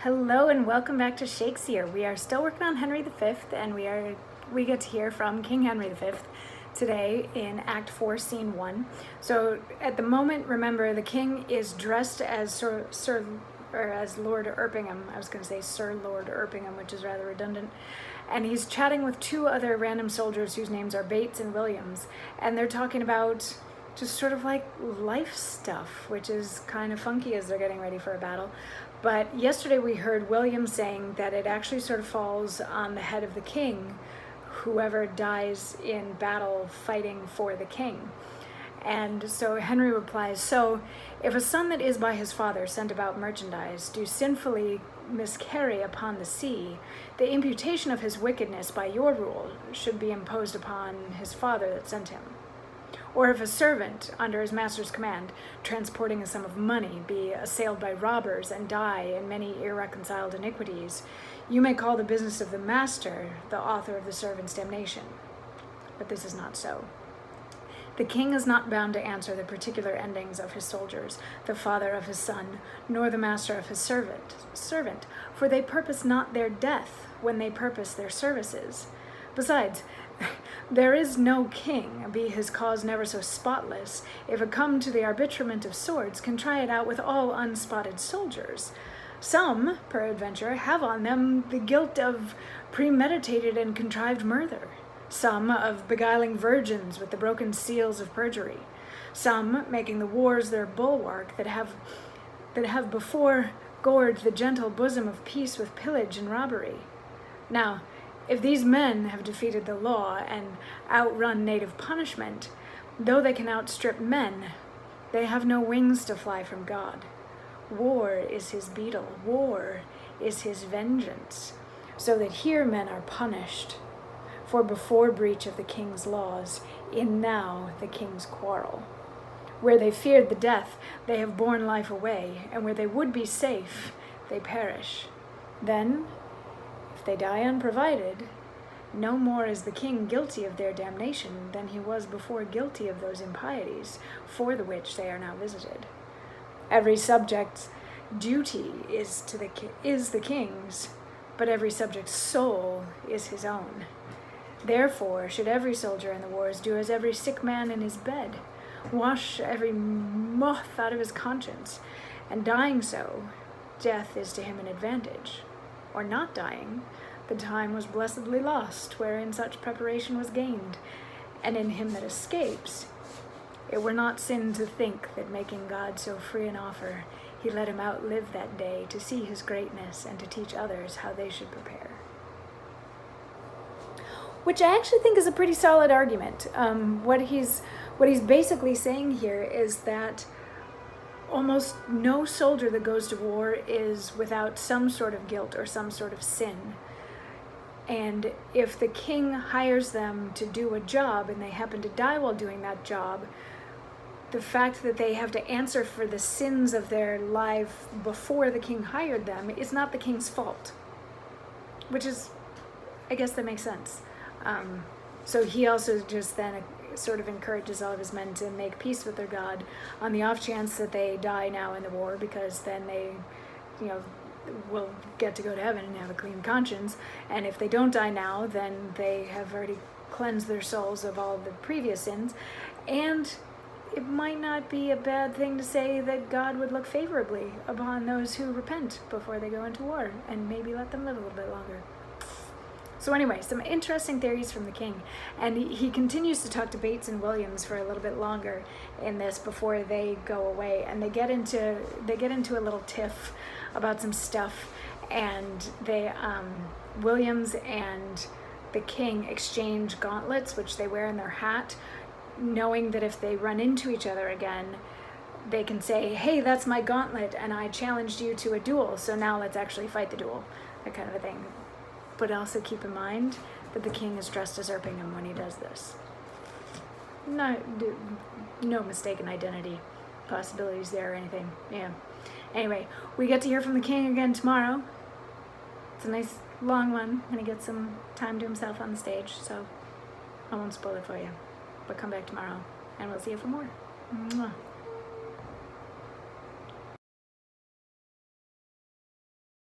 Hello and welcome back to Shakesyear. We are still working on Henry V, and we get to hear from King Henry V today in Act 4, Scene 1. So at the moment, remember, the king is dressed as as Lord Erpingham. I was going to say Sir Lord Erpingham, which is rather redundant. And he's chatting with two other random soldiers whose names are Bates and Williams, and they're talking about just sort of like life stuff, which is kind of funky as they're getting ready for a battle. But yesterday we heard William saying that it actually sort of falls on the head of the king, whoever dies in battle fighting for the king. And so Henry replies, "So, if a son that is by his father sent about merchandise do sinfully miscarry upon the sea, the imputation of his wickedness by your rule should be imposed upon his father that sent him. Or if a servant, under his master's command, transporting a sum of money, be assailed by robbers and die in many irreconciled iniquities, you may call the business of the master the author of the servant's damnation. But this is not so. The king is not bound to answer the particular endings of his soldiers, the father of his son, nor the master of his servant, for they purpose not their death when they purpose their services. Besides, there is no king, be his cause never so spotless, if it come to the arbitrament of swords, can try it out with all unspotted soldiers. Some, peradventure, have on them the guilt of premeditated and contrived murder. Some of beguiling virgins with the broken seals of perjury. Some making the wars their bulwark, that have before gored the gentle bosom of peace with pillage and robbery. Now, if these men have defeated the law and outrun native punishment, though they can outstrip men, they have no wings to fly from God. War is his beetle, war is his vengeance, so that here men are punished. For before breach of the king's laws, in now the king's quarrel. Where they feared the death, they have borne life away, and where they would be safe, they perish. Then, if they die unprovided, no more is the king guilty of their damnation than he was before guilty of those impieties for the which they are now visited. Every subject's duty is the king's, but every subject's soul is his own. Therefore should every soldier in the wars do as every sick man in his bed, wash every moth out of his conscience, and dying so, death is to him an advantage. Or not dying, the time was blessedly lost, wherein such preparation was gained. And in him that escapes, it were not sin to think that making God so free an offer, he let him outlive that day to see his greatness and to teach others how they should prepare." Which I actually think is a pretty solid argument. What he's basically saying here is that almost no soldier that goes to war is without some sort of guilt or some sort of sin. And if the king hires them to do a job and they happen to die while doing that job, the fact that they have to answer for the sins of their life before the king hired them is not the king's fault. Which is, I guess that makes sense. So he also just then sort of encourages all of his men to make peace with their God on the off chance that they die now in the war, because then they, will get to go to heaven and have a clean conscience. And if they don't die now, then they have already cleansed their souls of all the previous sins. And it might not be a bad thing to say that God would look favorably upon those who repent before they go into war and maybe let them live a little bit longer. So anyway, some interesting theories from the king. And he continues to talk to Bates and Williams for a little bit longer in this before they go away. And they get into a little tiff about some stuff. And Williams and the king exchange gauntlets, which they wear in their hat, knowing that if they run into each other again, they can say, "Hey, that's my gauntlet, and I challenged you to a duel, so now let's actually fight the duel," that kind of a thing. But also keep in mind that the king is dressed as Erpingham when he does this. No mistaken identity possibilities there or anything. Yeah. Anyway, we get to hear from the king again tomorrow. It's a nice long one when he gets some time to himself on the stage, so I won't spoil it for you. But come back tomorrow and we'll see you for more. Mwah.